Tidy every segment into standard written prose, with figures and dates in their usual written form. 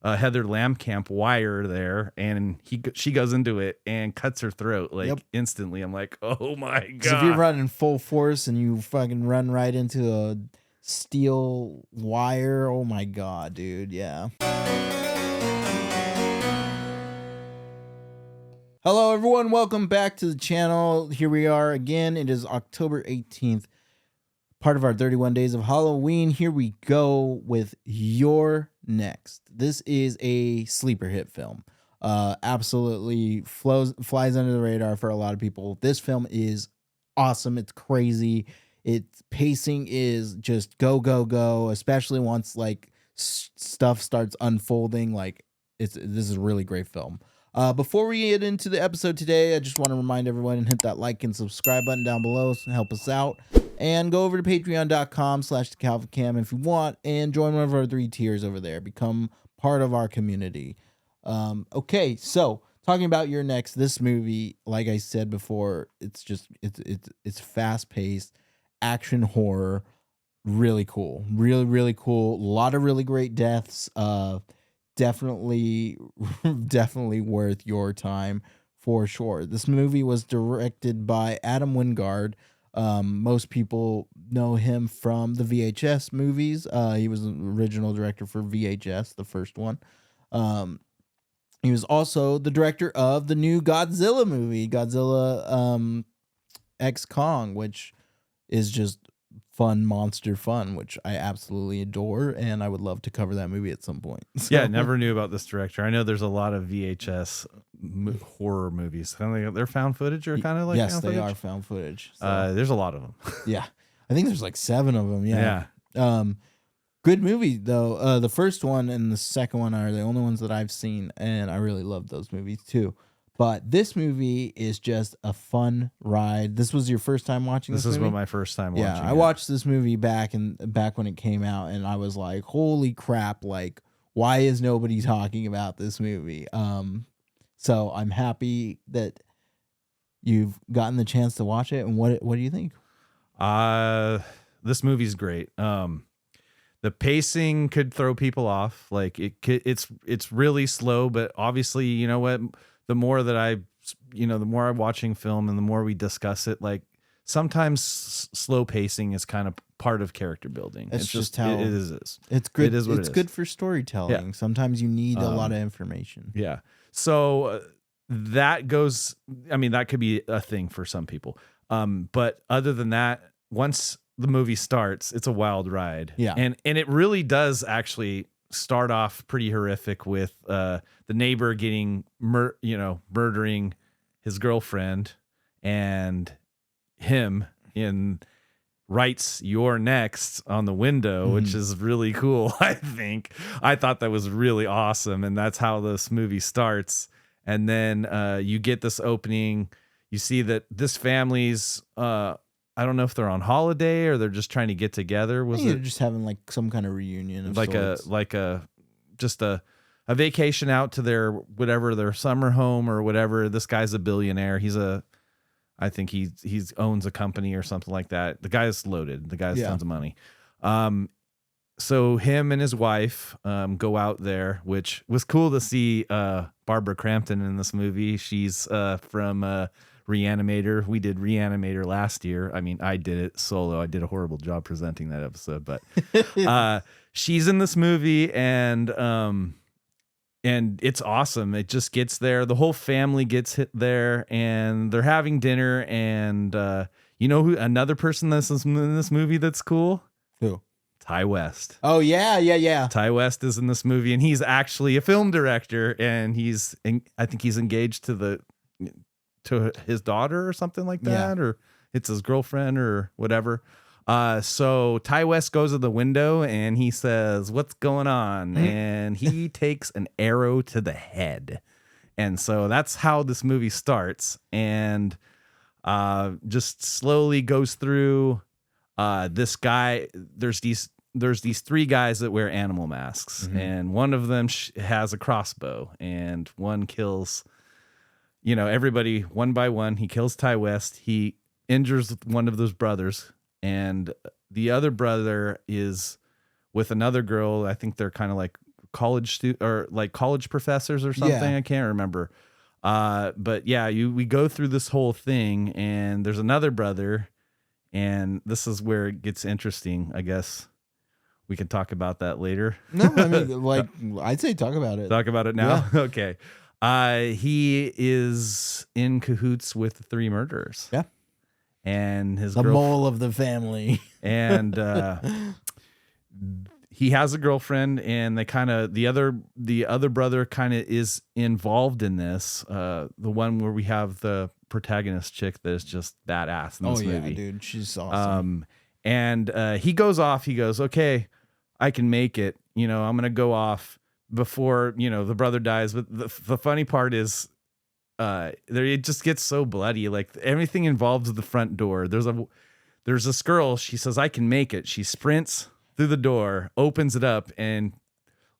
Heather Lamkamp wire there, and she goes into it and cuts her throat instantly. I'm like, oh my god! If you're running full force and you fucking run right into a steel wire, oh my god, dude, yeah. Hello, everyone. Welcome back to the channel. Here we are again. It is October 18th, part of our 31 Days of Halloween. Here we go with You're Next. This is a sleeper hit film. Absolutely flies under the radar for a lot of people. This film is awesome. It's crazy. Its pacing is just go, go, go, especially once like stuff starts unfolding. Like this is a really great film. Before we get into the episode today, I just want to remind everyone and hit that like and subscribe button down below to help us out. And go over to patreon.com/thecalvincam if you want and join one of our 3 tiers over there. Become part of our community. Okay, so talking about You're Next, this movie, like I said before, it's fast-paced action horror, really cool. Really, really cool. A lot of really great deaths. Definitely worth your time for sure. This movie was directed by Adam Wingard. Most people know him from the VHS movies. He was the original director for VHS, the first one. He was also the director of the new Godzilla movie, Godzilla X Kong, which is just fun, monster fun, which I absolutely adore, and I would love to cover that movie at some point. So. Yeah, never knew about this director. I know there's a lot of VHS horror movies. They're found footage or kind of like yes, found they footage? are found footage. So. There's a lot of them. Yeah, I think there's like 7 of them. Yeah. Good movie though. The first one and the second one are the only ones that I've seen, and I really love those movies too. But this movie is just a fun ride. This was your first time watching this movie? This was my first time watching it. Yeah, I watched this movie back when it came out, and I was like, holy crap, like, why is nobody talking about this movie? So I'm happy that you've gotten the chance to watch it, and what do you think? This movie's great. The pacing could throw people off. Like it's really slow, but obviously, you know what? The more I'm watching film and the more we discuss it, like sometimes slow pacing is kind of part of character building. It's just how it is. It's good. It is what it's good for storytelling. Yeah. Sometimes you need a lot of information. Yeah. So that could be a thing for some people. But other than that, once the movie starts, it's a wild ride. Yeah. And it really does actually start off pretty horrific with the neighbor getting murdering his girlfriend, and him writes "You're Next" on the window, which is really cool. I thought that was really awesome, and that's how this movie starts. And then you get this opening. You see that this family's I don't know if they're on holiday or they're just trying to get together. They're just having like some kind of reunion of sorts. Just a vacation out to their summer home or whatever. This guy's a billionaire. I think he owns a company or something like that. The guy's loaded. The guy has tons of money. So him and his wife go out there, which was cool to see Barbara Crampton in this movie. She's from Reanimator. We did Reanimator last year. I mean, I did it solo. I did a horrible job presenting that episode, but she's in this movie, and it's awesome. It just gets there. The whole family gets hit there, and they're having dinner. And you know who another person that's in this movie that's cool? Who? Ty West. Oh yeah. Ty West is in this movie, and he's actually a film director, and I think he's engaged to his daughter or something like that, or it's his girlfriend or whatever. So Ty West goes to the window and he says, "What's going on?" And he takes an arrow to the head. And so that's how this movie starts, and just slowly goes through this guy. There's these 3 guys that wear animal masks, and one of them has a crossbow, and one kills everybody one by one. He kills Ty West. He injures one of those brothers, and the other brother is with another girl. I think they're kind of like college professors or something. Yeah. I can't remember. But yeah, we go through this whole thing, and there's another brother, and this is where it gets interesting. I guess we can talk about that later. No, I mean, like, I'd say talk about it. Talk about it now. Yeah. Okay. He is in cahoots with the three murderers. Yeah. And his the mole of the family. And he has a girlfriend, and they kind of the other brother kind of is involved in this. The one where we have the protagonist chick that is just badass in this movie. Yeah, dude, she's awesome. And he goes off. He goes, okay, I can make it. You know, I'm gonna go off before the brother dies. But the funny part is, there it just gets so bloody. Like everything involves the front door. There's this girl. She says, I can make it. She sprints through the door, opens it up, and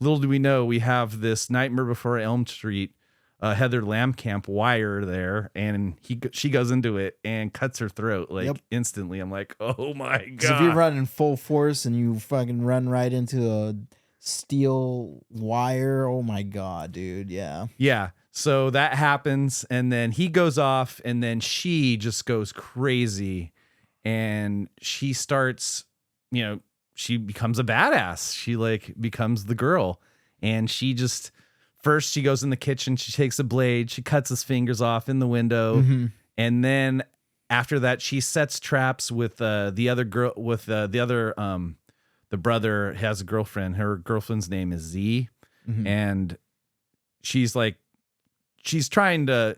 little do we know, we have this Nightmare Before Elm Street, Heather Lamkamp wire there, and she goes into it and cuts her throat instantly. I'm like, oh my god! If you're running full force and you fucking run right into a steel wire, oh my god, dude, yeah. So that happens, and then he goes off, and then she just goes crazy, and she starts, she becomes a badass. She becomes the girl, and she just first she goes in the kitchen, she takes a blade, she cuts his fingers off in the window, and then after that she sets traps with the other girl, with the brother has a girlfriend. Her girlfriend's name is Z, and she's trying to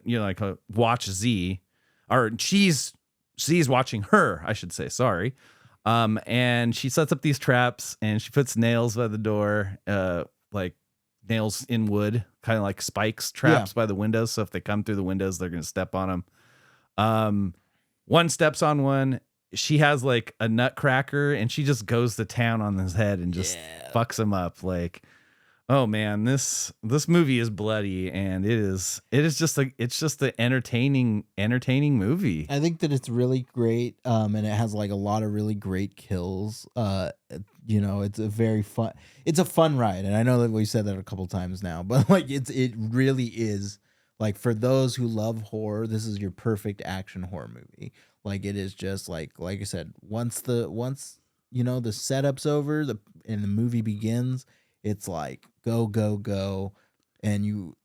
watch Z, or Z's watching her, I should say. Sorry. And she sets up these traps, and she puts nails by the door, like nails in wood, kind of like spikes, traps by the windows. So if they come through the windows, they're going to step on them. One steps on one. She has like a nutcracker, and she just goes to town on his head and just fucks him up. Like, oh man, this movie is bloody, and it is just an entertaining movie. I think that it's really great, and it has like a lot of really great kills. It's a fun ride, and I know that we said that a couple times now, but like it really is, like, for those who love horror, this is your perfect action horror movie. Like, it is just like I said, once the setup's over, and the movie begins, it's like go, go, go. And you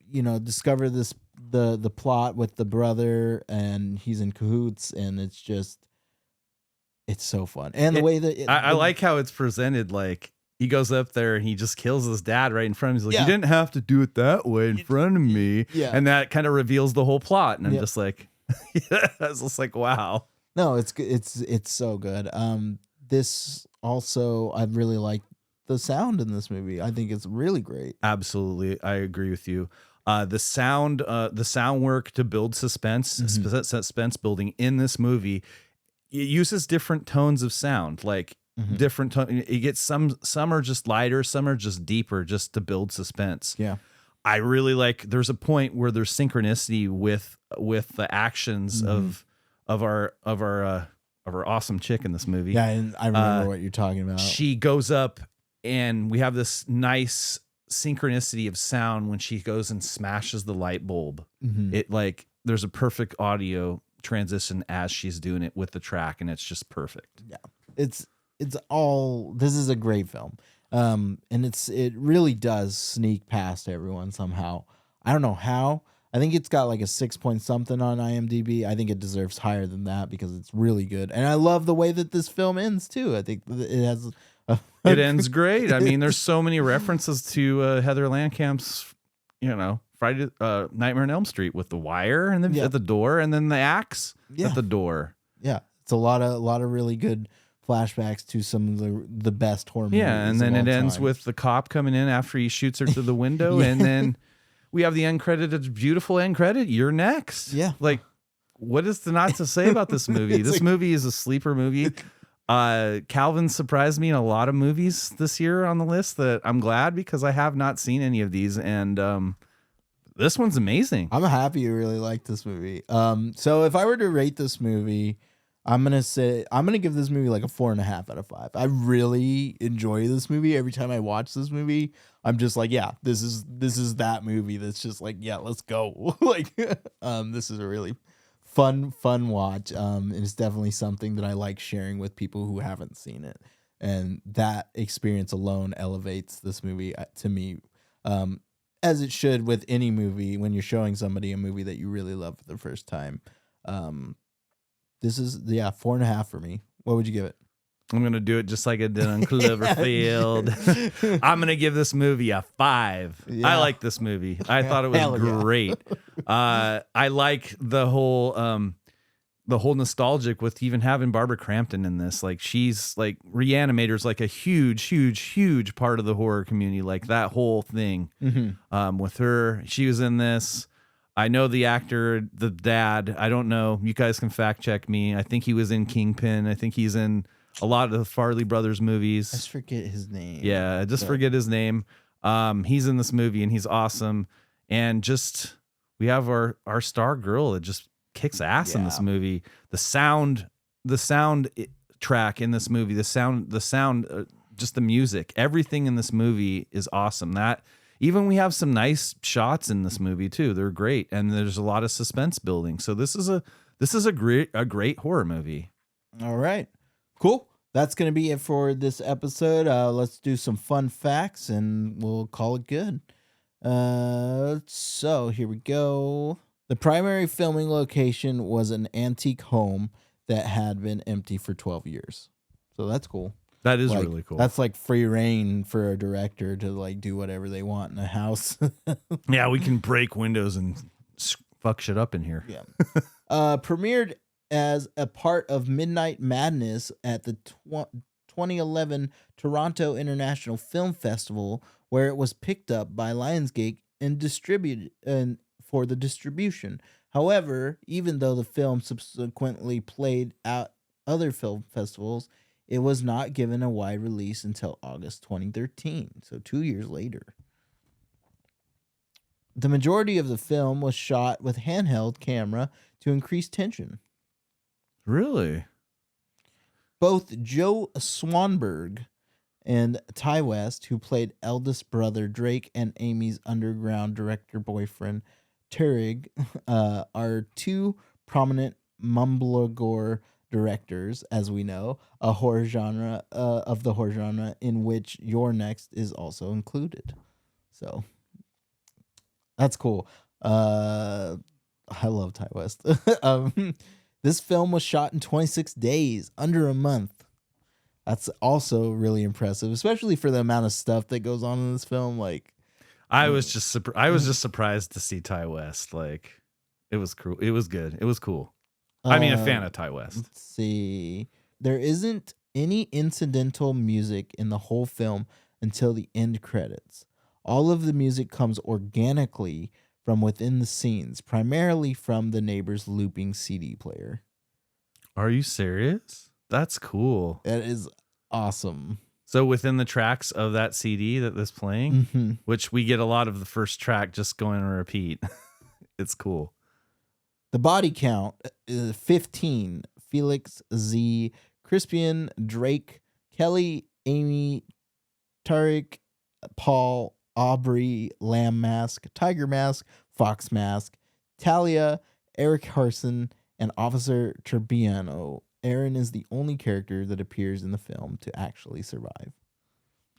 discover the plot with the brother, and he's in cahoots, and it's so fun. And the way that I like how it's presented. Like, he goes up there and he just kills his dad right in front of him. He's like, you didn't have to do it that way in front of me. Yeah. And that kind of reveals the whole plot. And I'm just like, I was just like, wow. No, it's so good. This also, I really like the sound in this movie. I think it's really great. Absolutely. I agree with you. The sound work to build suspense building in this movie, it uses different tones of sound, like different tone. It gets some are just lighter, some are just deeper, just to build suspense. Yeah. I really like, there's a point where there's synchronicity with the actions of our awesome chick in this movie. Yeah, and I remember what you're talking about. She goes up, and we have this nice synchronicity of sound when she goes and smashes the light bulb. It there's a perfect audio transition as she's doing it with the track, and it's just perfect. Yeah, this is a great film. And it really does sneak past everyone somehow. I don't know how. I think it's got like a 6 point something on IMDb. I think it deserves higher than that because it's really good. And I love the way that this film ends too. I think it has it ends great. I mean, there's so many references to Heather Lamkamp's, Friday Nightmare on Elm Street, with the wire and at the door, and then the axe at the door. Yeah, it's a lot of really good flashbacks to some of the best horror movies. Yeah, and then it ends with the cop coming in after he shoots her through the window, and then we have the uncredited, beautiful end credit. You're next. Yeah, like, what is not to say about this movie? This movie is a sleeper movie. Calvin surprised me in a lot of movies this year on the list that I'm glad, because I have not seen any of these, and this one's amazing. I'm happy you really like this movie. So if I were to rate this movie, I'm gonna give this movie like a 4.5 out of 5. I really enjoy this movie. Every time I watch this movie, I'm just like, yeah, this is that movie that's just like, yeah, let's go. Like, this is a really fun watch. It's definitely something that I like sharing with people who haven't seen it, and that experience alone elevates this movie to me, as it should with any movie when you're showing somebody a movie that you really love for the first time. This is 4.5 for me. What would you give it? I'm going to do it just like I did on Cloverfield. I'm going to give this movie a 5. Yeah. I like this movie. I thought it was great. I like the whole nostalgic with even having Barbara Crampton in this. Like, she's like, Reanimator's like a huge part of the horror community. Like, that whole thing with her. She was in this. I know the actor, the dad. I don't know. You guys can fact check me. I think he was in Kingpin. I think he's in a lot of the Farley Brothers movies. I just forget his name. Yeah, forget his name. He's in this movie and he's awesome. And just we have our star girl that just kicks ass in this movie. The sound track in this movie, the sound, just the music, everything in this movie is awesome. That even we have some nice shots in this movie too. They're great, and there's a lot of suspense building. So this is a great horror movie. All right. Cool. That's going to be it for this episode. Let's do some fun facts and we'll call it good. So here we go. The primary filming location was an antique home that had been empty for 12 years. So that's cool. That is really cool. That's like free reign for a director to like do whatever they want in a house. Yeah, we can break windows and fuck shit up in here. Yeah. Premiered as a part of Midnight Madness at the 2011 Toronto International Film Festival, where it was picked up by Lionsgate and distributed for the distribution. However, even though the film subsequently played at other film festivals, it was not given a wide release until August 2013, so 2 years later. The majority of the film was shot with handheld camera to increase tension. Really? Both Joe Swanberg and Ty West, who played eldest brother Drake and Amy's underground director boyfriend Turig, are two prominent mumblegore directors, as we know, a horror genre of the horror genre in which Your Next is also included. So that's cool. I love Ty West. This film was shot in 26 days, under a month. That's also really impressive, especially for the amount of stuff that goes on in this film. Like, I was just surprised to see Ty West. Like, it was cool. It was good. It was cool. I mean, a fan of Ty West. Let's see. There isn't any incidental music in the whole film until the end credits. All of the music comes organically from within the scenes, primarily from the neighbor's looping CD player. Are you serious? That's cool. That is awesome. So within the tracks of that CD that's playing, which we get a lot of the first track just going on repeat. It's cool. The body count is 15. Felix, Z, Crispian, Drake, Kelly, Amy, Tariq, Paul, Aubrey, Lamb Mask, Tiger Mask, Fox Mask, Talia, Eric Harson, and Officer Turbiano. Erin is the only character that appears in the film to actually survive.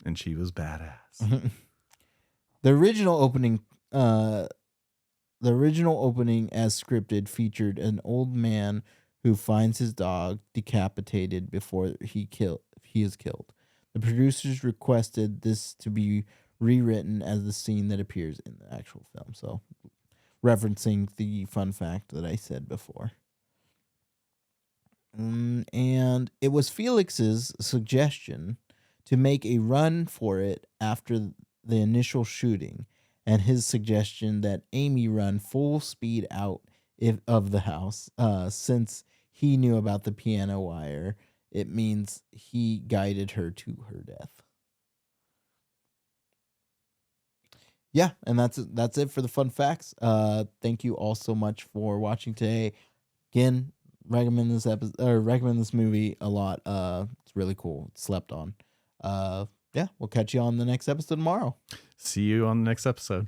And she was badass. The original opening as scripted featured an old man who finds his dog decapitated before he is killed. The producers requested this to be rewritten as the scene that appears in the actual film. So, referencing the fun fact that I said before. And it was Felix's suggestion to make a run for it after the initial shooting, and his suggestion that Amy run full speed out of the house, since he knew about the piano wire. It means he guided her to her death. Yeah, and that's it for the fun facts. Thank you all so much for watching today. Again, recommend this movie a lot. It's really cool. It's slept on. yeah, we'll catch you on the next episode tomorrow. See you on the next episode.